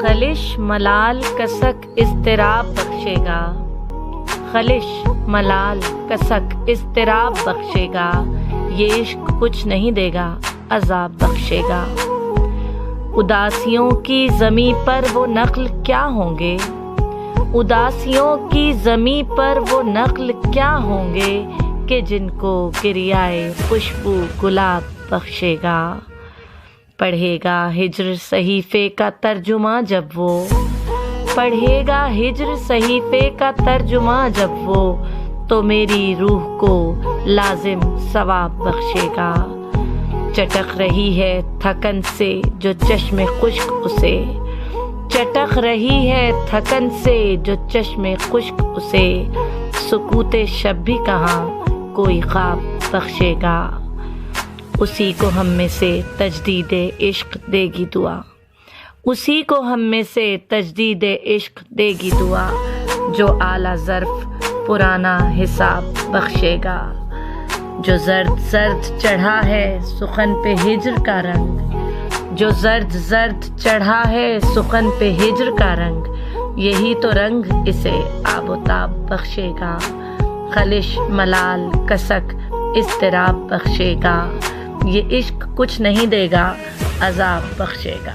خلش ملال کسک اضطراب بخشے گا، خلش ملال کسک اضطراب بخشے گا، یہ عشق کچھ نہیں دے گا عذاب بخشے گا۔ اداسیوں کی زمیں پر وہ نخل کیا ہوں گے، اداسیوں کی زمیں پر وہ نخل کیا ہوں گے کہ جن کو گریائے خوشبو گلاب بخشے گا۔ پڑھے گا ہجر صحیفے کا ترجمہ جب وہ، پڑھے گا ہجر صحیفے کا ترجمہ جب وہ، تو میری روح کو لازم ثواب بخشے گا۔ چٹک رہی ہے تھکن سے جو چشم خشک اسے، چٹک رہی ہے تھکن سے جو چشم خشک اسے، سکوت شب بھی کہاں کوئی خواب بخشے گا۔ اسی کو ہم میں سے تجدید عشق دے گی دعا، اسی کو ہم میں سے تجدید عشق دے گی دعا، جو اعلیٰ ظرف پرانا حساب بخشے گا۔ جو زرد زرد چڑھا ہے سخن پہ ہجر کا رنگ، جو زرد زرد چڑھا ہے سخن پہ ہجر کا رنگ، یہی تو رنگ اسے آب و تاب بخشے گا۔ خلش ملال کسک اضطراب بخشے گا، یہ عشق کچھ نہیں دے گا عذاب بخشے گا۔